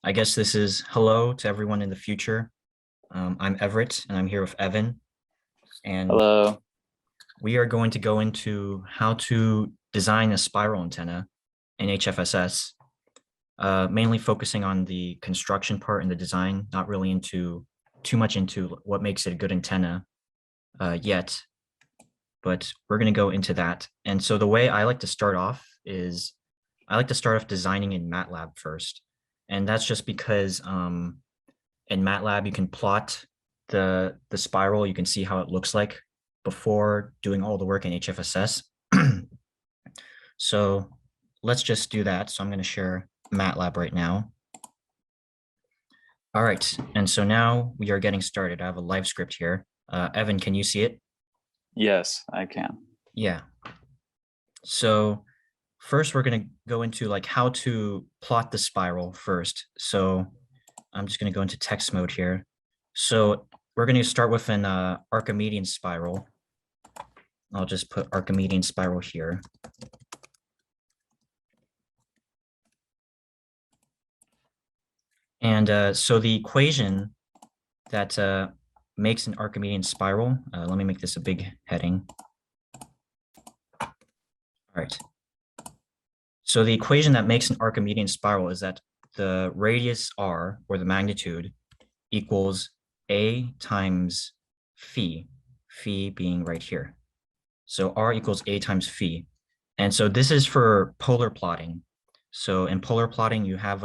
I guess this is hello to everyone in the future. I'm Everett, and I'm here with Evan, and Hello. we are going to go into how to design a spiral antenna in HFSS, mainly focusing on the construction part and the design, not really into too much into what makes it a good antenna yet, but we're going to go into that. And so the way I like to start off is I like to start off designing in Matlab first. And that's just because in Matlab, you can plot the spiral. You can see how it looks like before doing all the work in HFSS. So let's just do that. So I'm going to share Matlab right now. All right. And so now we are getting started. I have a live script here. Evan, can you see it? Yes, I can. Yeah. So first we're going to go into like how to plot the spiral first. So I'm just going to go into text mode here. So we're going to start with an Archimedean spiral. I'll just put Archimedean spiral here. And so the equation that makes an Archimedean spiral, let me make this a big heading. All right. So the equation that makes an Archimedean spiral is that the radius r, or the magnitude, equals a times phi, phi being right here. So r equals a times phi. And so this is for polar plotting. So in polar plotting, you have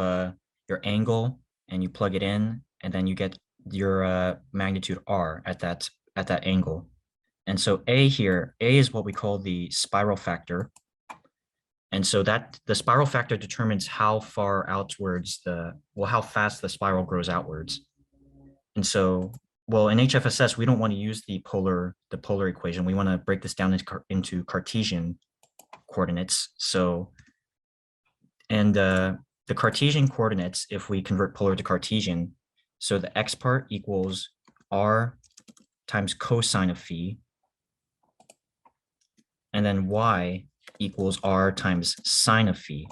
your angle and you plug it in, and then you get your magnitude r at that angle. And so a here, a is what we call the spiral factor. And so that the spiral factor determines how far outwards how fast the spiral grows outwards. And so, well, in HFSS, we don't want to use the polar equation. We want to break this down into Cartesian coordinates. So, and the Cartesian coordinates, if we convert polar to Cartesian, so the x part equals r times cosine of phi, and then y equals r times sine of phi.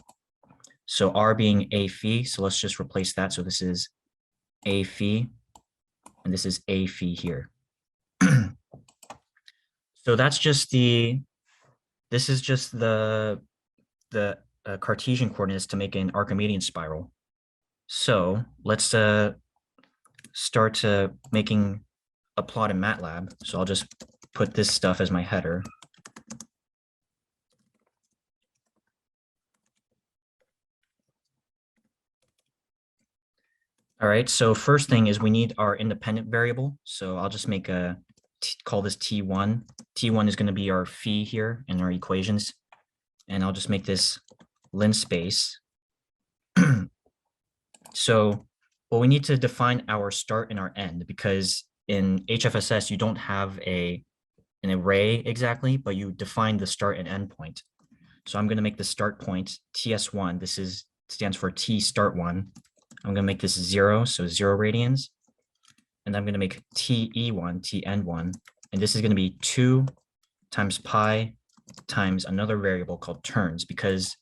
So r being a phi, so let's just replace that. So this is a phi, and this is a phi here. So that's just this is just the Cartesian coordinates to make an Archimedean spiral. So let's start making a plot in Matlab. So I'll just put this stuff as my header. All right, so first thing is we need our independent variable. So I'll just make call this T1. T1 is going to be our phi here in our equations. And I'll just make this linspace. So, well, we need to define our start and our end, because in HFSS, you don't have an array exactly, but you define the start and end point. So I'm going to make the start point TS1. This stands for T start 1. I'm going to make this 0, so 0 radians. And I'm going to make TE1, T end 1. And this is going to be 2 times pi times another variable called turns, because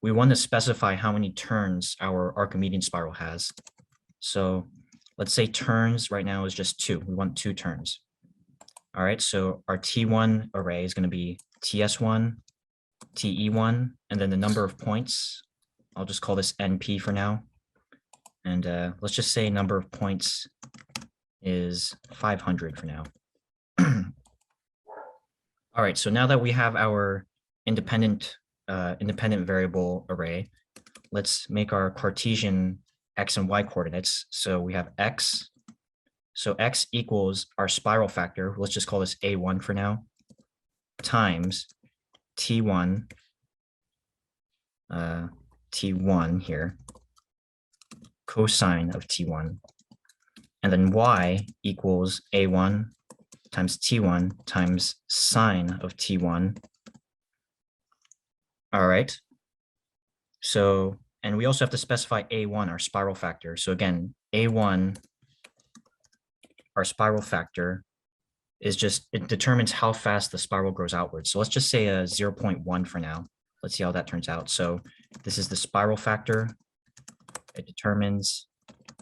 we want to specify how many turns our Archimedean spiral has. So let's say turns right now is just 2. We want 2 turns. All right, so our T1 array is going to be TS1, TE1, and then the number of points, I'll just call this NP for now. And let's just say number of points is 500 for now. All right, so now that we have our independent variable array, let's make our Cartesian x and y coordinates. So we have x. So x equals our spiral factor. Let's just call this A1 for now, times T1, T1 here, cosine of T1. And then y equals A1 times T1 times sine of T1. All right. So, and we also have to specify A1, our spiral factor. So again, A1, our spiral factor, is just, it determines how fast the spiral grows outwards. So let's just say a 0.1 for now. Let's see how that turns out. So this is the spiral factor. It determines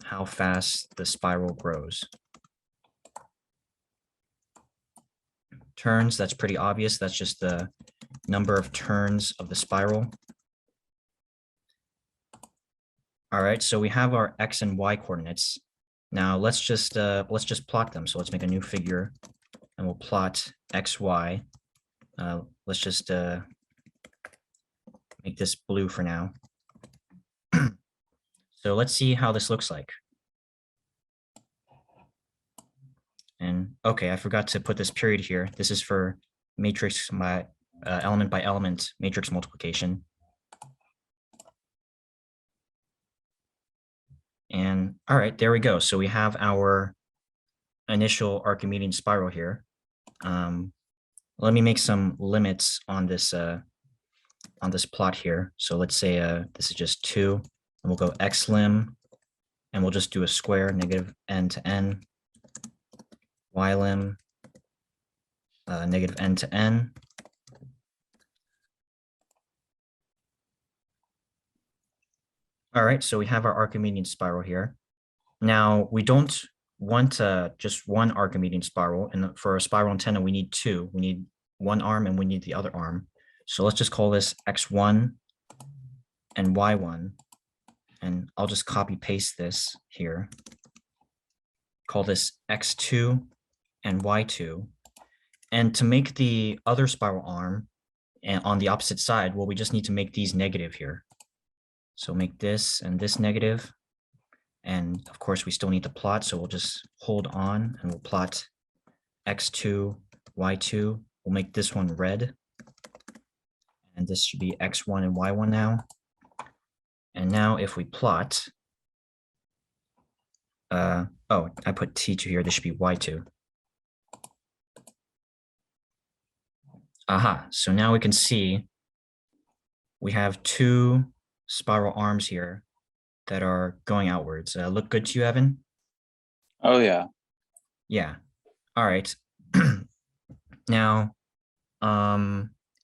how fast the spiral grows. Turns, that's pretty obvious. That's just the number of turns of the spiral. All right, so we have our X and Y coordinates. Now let's just plot them. So let's make a new figure and we'll plot X, Y. Let's just make this blue for now. So let's see how this looks like. And okay, I forgot to put this period here. This is for matrix element by element matrix multiplication. And all right, there we go. So we have our initial Archimedean spiral here. Let me make some limits on this plot here. So let's say this is just 2, and we'll go x lim, and we'll just do a square, negative n to n, y lim, negative n to n. All right, so we have our Archimedean spiral here. Now we don't want just one Archimedean spiral, and for a spiral antenna we need 2. We need one arm and we need the other arm. So let's just call this x1 and y1, and I'll just copy paste this here. Call this x2 and y2. And to make the other spiral arm and on the opposite side, well, we just need to make these negative here. So make this and this negative. And of course, we still need to plot, so we'll just hold on and we'll plot x2, y2. We'll make this one red. And this should be x1 and y1 now. And now if we plot, oh, I put t2 here. This should be y2. Aha, so now we can see we have 2 spiral arms here that are going outwards. Look good to you, Evan? Oh, yeah. Yeah. All right. Now,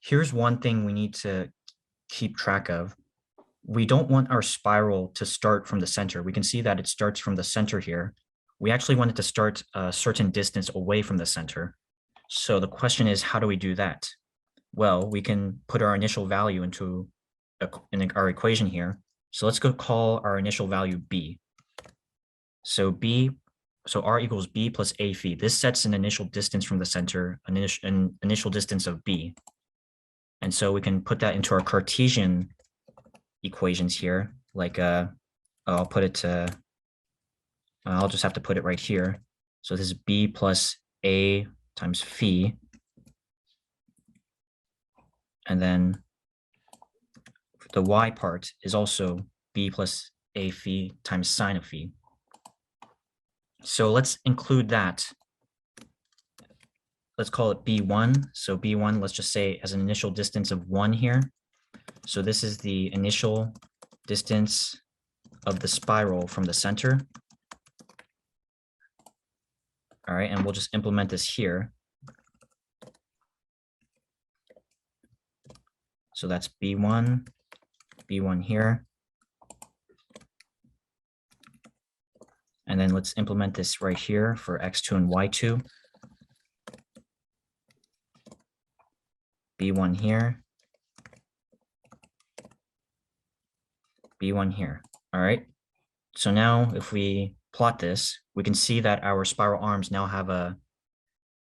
here's one thing we need to keep track of. We don't want our spiral to start from the center. We can see that it starts from the center here. We actually want it to start a certain distance away from the center. So the question is, how do we do that? Well, we can put our initial value into our equation here. So let's go call our initial value b. So r equals b plus a phi. This sets an initial distance from the center, an initial distance of b. And so we can put that into our Cartesian equations here. Like I'll put it to, I'll just have to put it right here. So this is b plus a times phi. And then the y part is also b plus a phi times sine of phi. So let's include that. Let's call it b1. So b1, let's just say as an initial distance of 1 here. So this is the initial distance of the spiral from the center. All right, and we'll just implement this here. So that's b1, b1 here. And then let's implement this right here for x2 and y2. b1 here. b1 here. All right. So now if we plot this, we can see that our spiral arms now have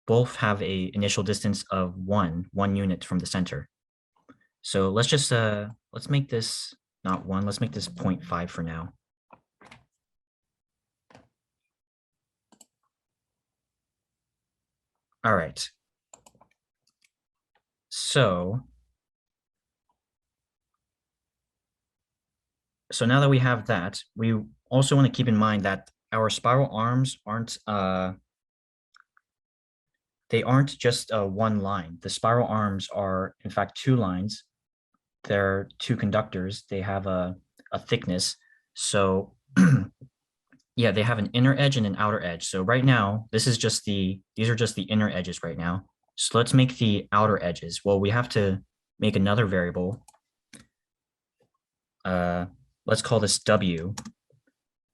both have a initial distance of 1 unit from the center. So let's just let's make this not 1, let's make this 0.5 for now. All right. So now that we have that, we also want to keep in mind that our spiral arms aren't they aren't just one line. The spiral arms are in fact 2 lines. They're 2 conductors. They have a thickness. So yeah, they have an inner edge and an outer edge. So right now, these are just the inner edges right now. So let's make the outer edges. Well, we have to make another variable. Let's call this W.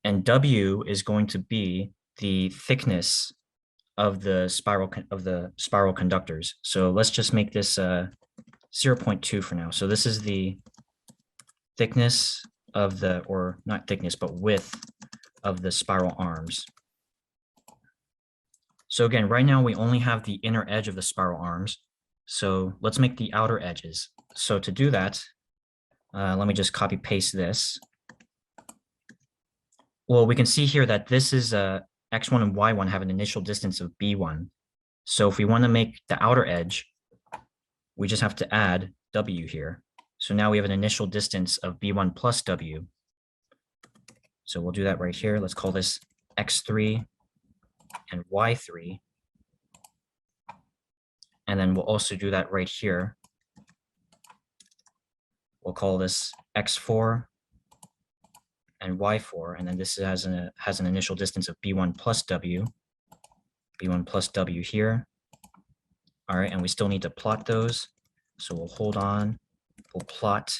and W is going to be the thickness of the spiral conductors. So let's just make this 0.2 for now. So this is the thickness of the, or not thickness, but width of the spiral arms. So again, right now we only have the inner edge of the spiral arms. So let's make the outer edges. So to do that, let me just copy paste this. Well, we can see here that this is x1 and y1 have an initial distance of b1. So if we want to make the outer edge, we just have to add w here. So now we have an initial distance of b1 plus w. So we'll do that right here. Let's call this x3 and y3. And then we'll also do that right here. We'll call this x4 and y4, and then this has an initial distance of b1 plus w here. All right, and we still need to plot those. So we'll hold on, we'll plot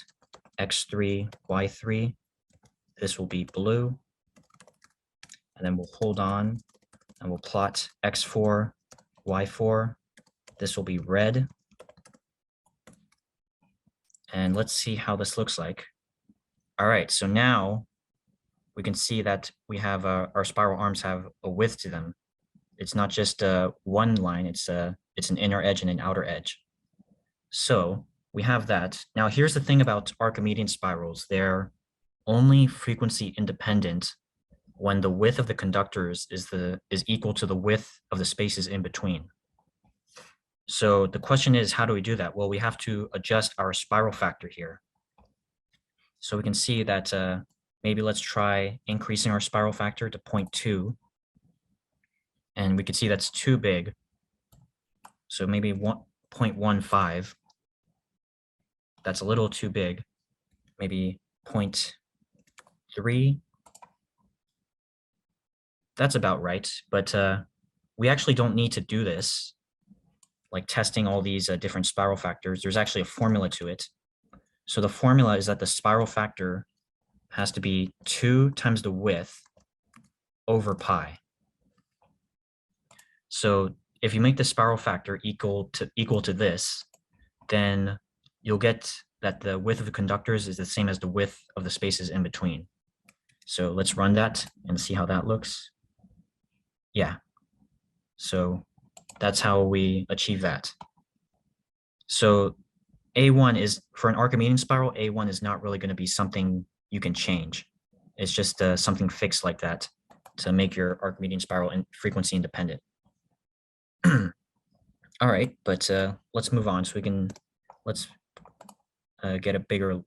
x3, y3. This will be blue. And then we'll hold on and we'll plot x4, y4. This will be red. And let's see how this looks like. All right, so now we can see that we have our spiral arms have a width to them. It's not just one line, it's an inner edge and an outer edge. So we have that. Now here's the thing about Archimedean spirals. They're only frequency independent when the width of the conductors is equal to the width of the spaces in between. So the question is, how do we do that? Well, we have to adjust our spiral factor here. So we can see that maybe let's try increasing our spiral factor to 0.2. And we can see that's too big. So maybe 0.15. That's a little too big. Maybe 0.3. That's about right. But we actually don't need to do this, like testing all these different spiral factors. There's actually a formula to it. So the formula is that the spiral factor has to be 2 times the width over pi. So if you make the spiral factor equal to this, then you'll get that the width of the conductors is the same as the width of the spaces in between. So let's run that and see how that looks. Yeah. So that's how we achieve that. So A1 is, for an Archimedean spiral, A1 is not really going to be something you can change. It's just something fixed like that to make your Archimedean spiral frequency independent. All right, but let's move on so let's get a bigger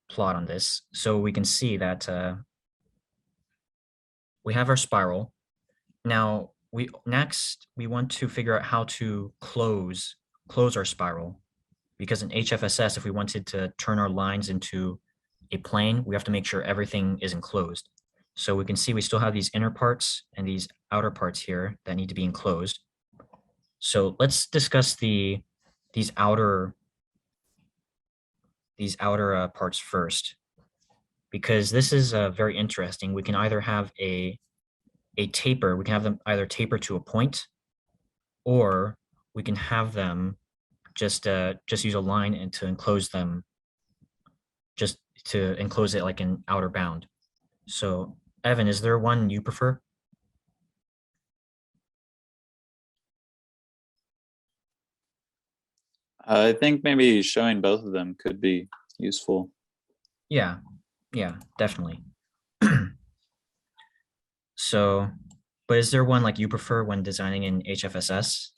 plot on this. So we can see that we have our spiral. Now next we want to figure out how to close our spiral, because in HFSS, if we wanted to turn our lines into a plane, we have to make sure everything is enclosed. So we can see we still have these inner parts and these outer parts here that need to be enclosed. So let's discuss these outer parts first, because this is very interesting. We can either have a taper, we can have them either taper to a point, or we can have them just use a line and to enclose them, just to enclose it like an outer bound. So Evan, is there one you prefer? I think maybe showing both of them could be useful. Yeah, definitely. So, but is there one like you prefer when designing in HFSS?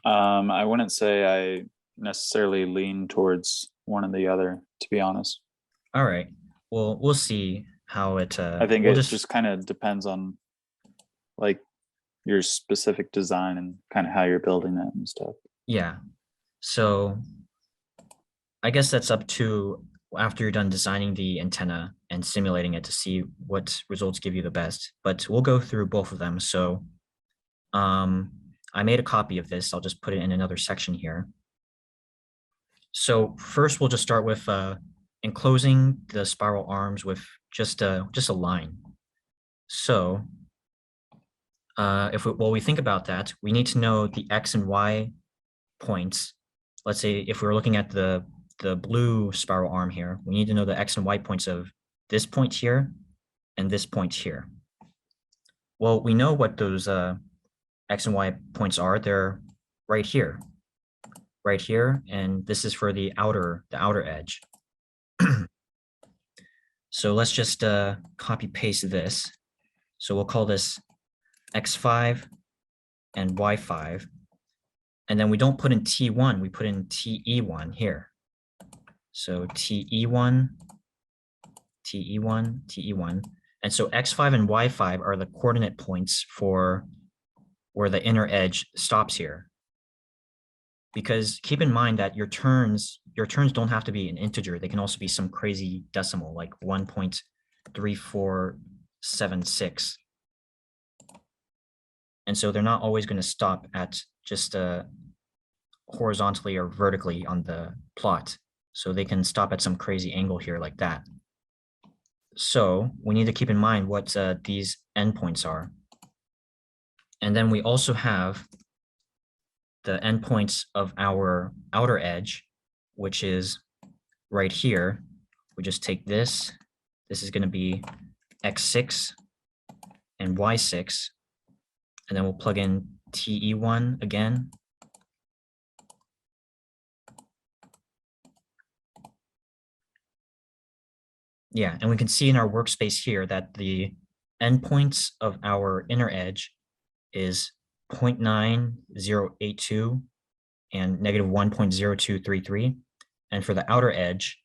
I wouldn't say I necessarily lean towards one or the other, to be honest. All right. Well, we'll see how it. I think it just kind of depends on like your specific design and kind of how you're building that and stuff. Yeah. So I guess that's up to after you're done designing the antenna and simulating it to see what results give you the best. But we'll go through both of them. So I made a copy of this. I'll just put it in another section here. So first we'll just start with enclosing the spiral arms with just a line. So while we think about that, we need to know the X and Y points. Let's say if we're looking at the blue spiral arm here, we need to know the X and Y points of this point here and this point here. Well, we know what those X and Y points are. They're right here, and this is for the outer edge. So let's just copy paste this. So we'll call this X5 and Y5. And then we don't put in T1, we put in TE1 here. So TE1, TE1, TE1. And so X5 and Y5 are the coordinate points for where the inner edge stops here. Because keep in mind that your turns don't have to be an integer. They can also be some crazy decimal like 1.3476. And so they're not always going to stop at just horizontally or vertically on the plot. So they can stop at some crazy angle here like that. So we need to keep in mind what these endpoints are. And then we also have the endpoints of our outer edge, which is right here. We just take this. This is going to be X6 and Y6. And then we'll plug in TE1 again. Yeah, and we can see in our workspace here that the endpoints of our inner edge is 0.9082 and negative 1.0233. And for the outer edge,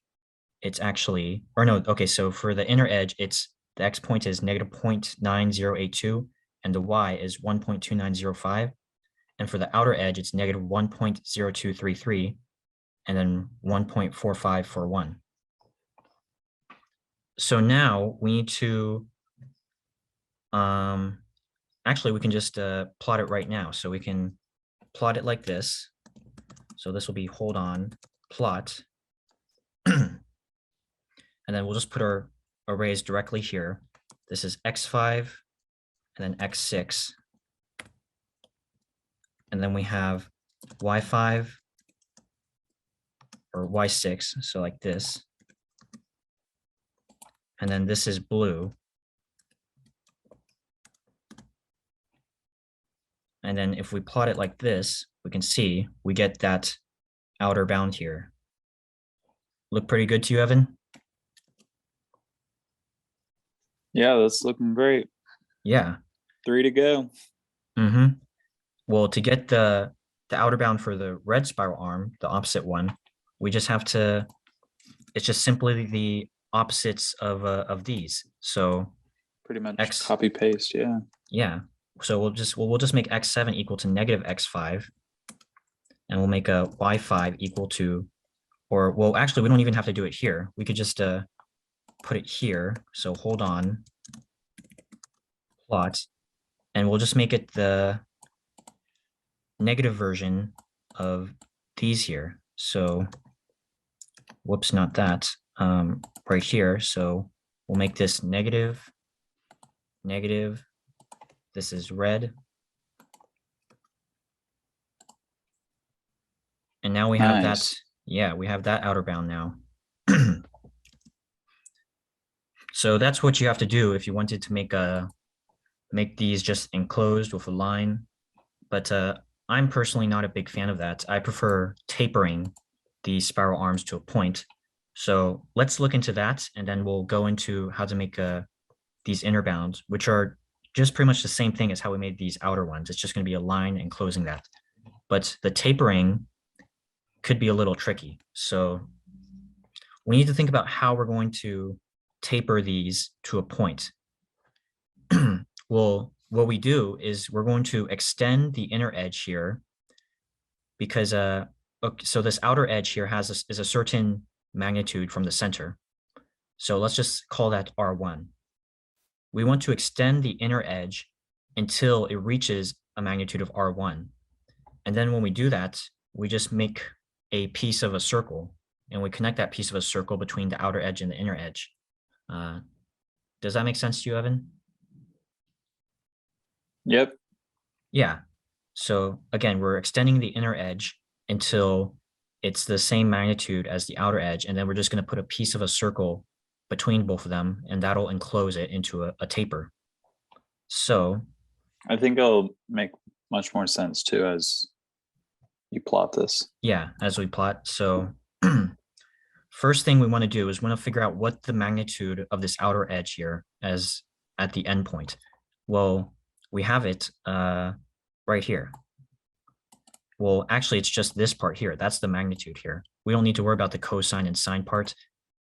it's actually, or no, okay, so for the inner edge, it's the X point is negative 0.9082 and the Y is 1.2905. And for the outer edge, it's negative 1.0233 and then 1.4541. So now we need to, actually we can just plot it right now. So we can plot it like this. So this will be hold on, plot. And then we'll just put our arrays directly here. This is X5 and then X6. And then we have Y5 or Y6, so like this. And then this is blue. And then if we plot it like this, we can see we get that outer bound here. Look pretty good to you, Evan? Yeah, that's looking great. Yeah. 3 to go. Mm-hmm. Well, to get the outer bound for the red spiral arm, the opposite one, we just have to, it's just simply the opposites of these. So Pretty much X, copy paste, yeah. yeah. So we'll just make X7 equal to negative X5, and we'll make a Y5 equal to, or well, actually, we don't even have to do it here. We could just put it here. So hold on, plot, and we'll just make it the negative version of these here. So, whoops, not that, right here. So we'll make this negative, negative. This is red. And now we have that, yeah, we have that outer bound now. So that's what you have to do if you wanted to make these just enclosed with a line. But I'm personally not a big fan of that. I prefer tapering the spiral arms to a point. So let's look into that, and then we'll go into how to make these inner bounds, which are just pretty much the same thing as how we made these outer ones. It's just going to be a line enclosing that. But the tapering could be a little tricky. So we need to think about how we're going to taper these to a point. Well, what we do is we're going to extend the inner edge here because okay, so this outer edge here is a certain magnitude from the center. So let's just call that R1. We want to extend the inner edge until it reaches a magnitude of R1. And then when we do that, we just make a piece of a circle and we connect that piece of a circle between the outer edge and the inner edge. Does that make sense to you, Evan? Yep. Yeah. So again, we're extending the inner edge until it's the same magnitude as the outer edge. And then we're just going to put a piece of a circle between both of them, and that'll enclose it into a taper. So I think it'll make much more sense too as you plot this. yeah, as we plot. So first thing we want to do is we want to figure out what the magnitude of this outer edge here as at the endpoint. Well, we have it right here. Well, actually, it's just this part here. That's the magnitude here. We don't need to worry about the cosine and sine part.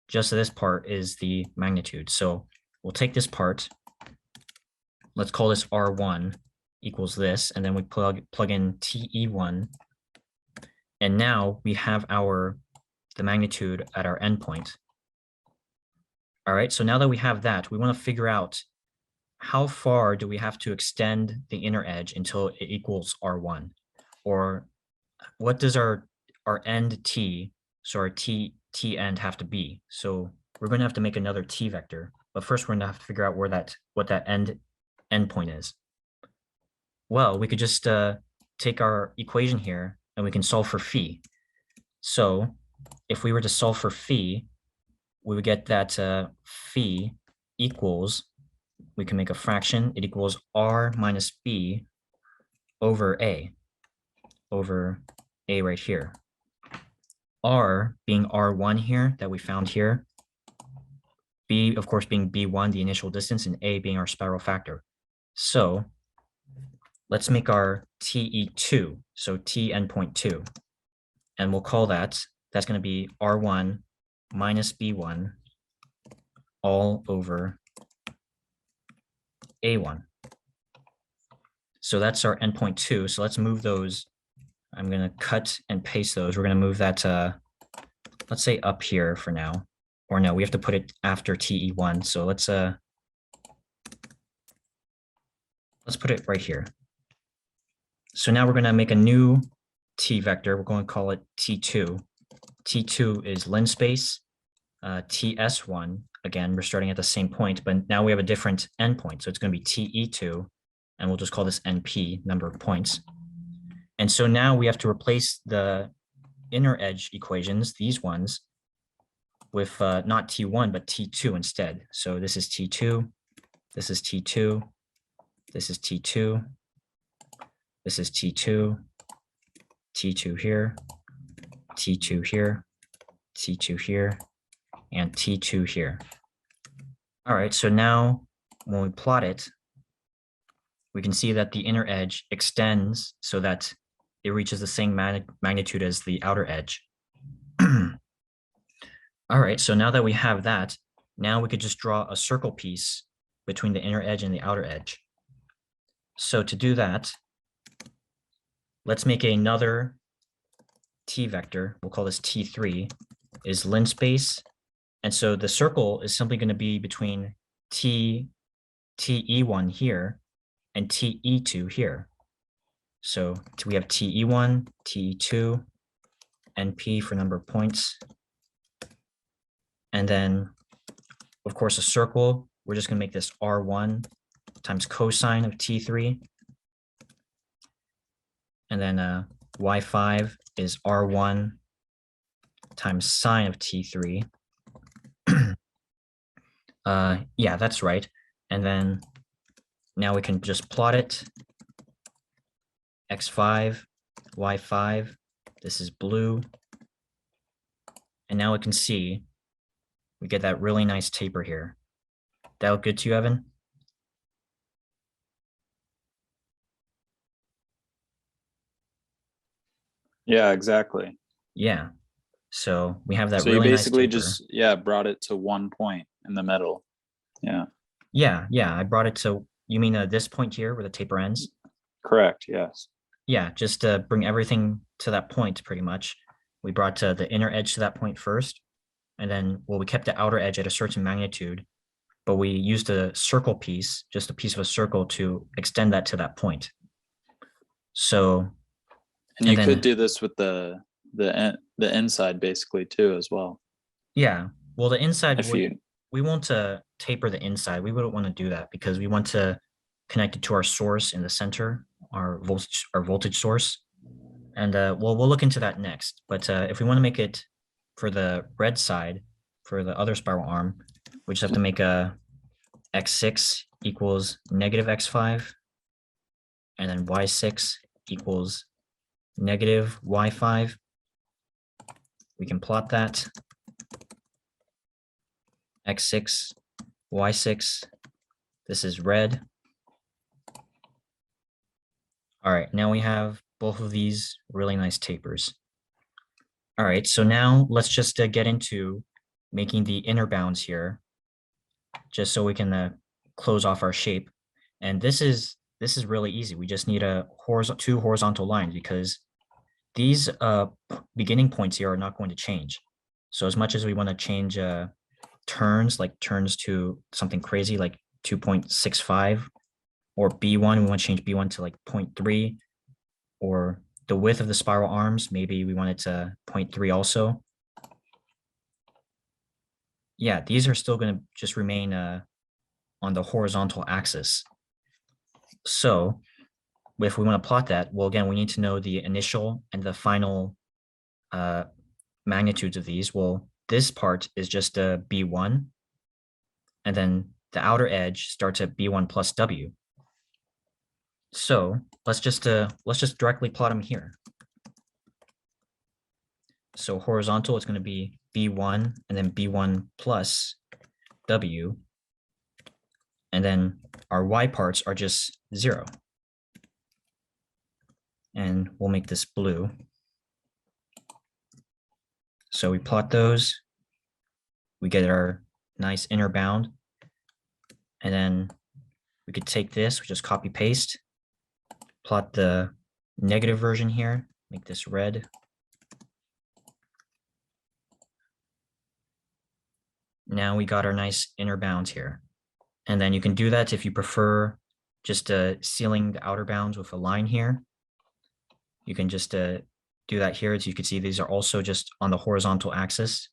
Just this part is the magnitude. So we'll take this part. Let's call this R1 equals this, and then we plug in TE1. And now we have the magnitude at our endpoint. All right, so now that we have that, we want to figure out how far do we have to extend the inner edge until it equals R1? Or what does our end T, so our T end have to be? So we're going to have to make another T vector, but first we're going to have to figure out what that endpoint is. Well, we could just take our equation here and we can solve for phi. So if we were to solve for phi, we would get that phi equals, we can make a fraction, it equals R minus B over A right here. R being R1 here that we found here, B of course being B1, the initial distance, and A being our spiral factor. So let's make our TE2, so T endpoint 2, and we'll call that's going to be R1 minus B1 all over A1. So that's our endpoint 2. So let's move those. I'm going to cut and paste those. We're going to move that, let's say up here for now. Or no, we have to put it after TE1. So let's put it right here. So now we're going to make a new T vector. We're going to call it T2. T2 is lens space. TS1, again, we're starting at the same point, but now we have a different endpoint. So it's going to be TE2, and we'll just call this NP, number of points. And so now we have to replace the inner edge equations, these ones, with not T1, but T2 instead. So this is T2, this is T2, this is T2, this is T2, T2 here, T2 here, T2 here, and T2 here. All right, so now when we plot it, we can see that the inner edge extends so that it reaches the same magnitude as the outer edge. All right, so now that we have that, now we could just draw a circle piece between the inner edge and the outer edge. So to do that, let's make another T vector. We'll call this T3, is lens space. And so the circle is simply going to be between TE1 here and TE2 here. So we have TE1, TE2, NP for number of points. And then, of course, a circle, we're just going to make this R1 times cosine of T3. And then Y5 is R1 times sine of T3. Yeah, that's right. And then now we can just plot it. X5, Y5, this is blue. And now we can see we get that really nice taper here. That look good to you, Evan? Yeah, exactly. Yeah. So we have that So really you nice basically taper. just, brought it to one point in the middle. Yeah. Yeah, I brought it to, you mean this point here where the taper ends? Correct, yes. Yeah, just to bring everything to that point pretty much. We brought the inner edge to that point first, and then, well, we kept the outer edge at a certain magnitude, but we used a circle piece, just a piece of a circle, to extend that to that point. So, And you then, could do this with the the inside basically too as well. Yeah. Well, the inside If you we want to taper the inside. We wouldn't want to do that because we want to connect it to our source in the center, our voltage source. And well, we'll look into that next. But if we want to make it for the red side, for the other spiral arm, we just have to make a x6 equals negative x5, and then y6 equals negative y5. We can plot that. X6, Y6, this is red. All right, now we have both of these really nice tapers. All right, so now let's just get into making the inner bounds here, just so we can close off our shape. And this is really easy. We just need two horizontal lines because these beginning points here are not going to change. So as much as we want to change turns to something crazy like 2.65, or B1, we want to change B1 to like 0.3, or the width of the spiral arms, maybe we want it to 0.3 also. Yeah, these are still going to just remain on the horizontal axis. So if we want to plot that, well, again, we need to know the initial and the final magnitudes of these. Well, this part is just a B1, and then the outer edge starts at B1 plus W. So let's just directly plot them here. So horizontal, it's going to be B1 and then B1 plus W. And then our Y parts are just 0. And we'll make this blue. So we plot those. We get our nice inner bound. And then we could take this, we just copy paste, plot the negative version here, make this red. Now we got our nice inner bounds here. And then you can do that if you prefer just sealing the outer bounds with a line here. You can just do that here. As you can see, these are also just on the horizontal axis.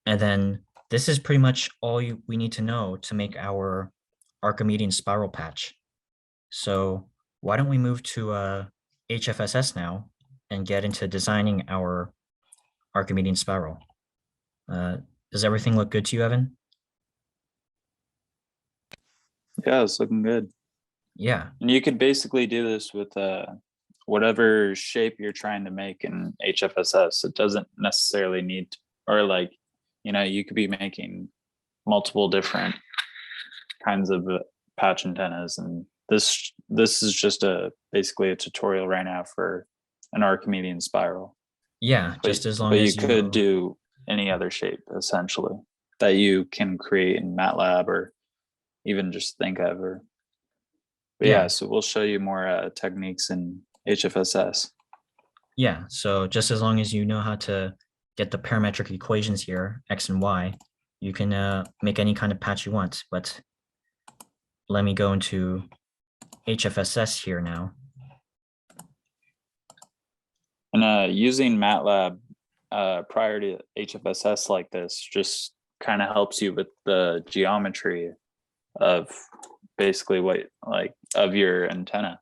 And then this is pretty much all we need to know to make our Archimedean spiral patch. So why don't we move to HFSS now and get into designing our Archimedean spiral? Does everything look good to you, Evan? Yeah, it's looking good. Yeah. And you could basically do this with whatever shape you're trying to make in HFSS. It doesn't necessarily need to, or like, you could be making multiple different kinds of patch antennas. And this is just basically a tutorial right now for an Archimedean spiral. Yeah, just as long but as you could do any other shape essentially that you can create in Matlab or even just think of. But yeah, so we'll show you more techniques in HFSS. Yeah, so just as long as you know how to get the parametric equations here, X and Y, you can make any kind of patch you want. But let me go into HFSS here now. And using Matlab prior to HFSS like this just kind of helps you with the geometry of basically of your antenna.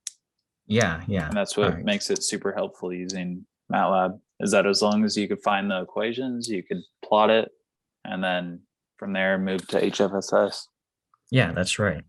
Yeah. And that's what makes it super helpful using Matlab, is that as long as you could find the equations, you could plot it, and then from there move to HFSS. Yeah, that's right.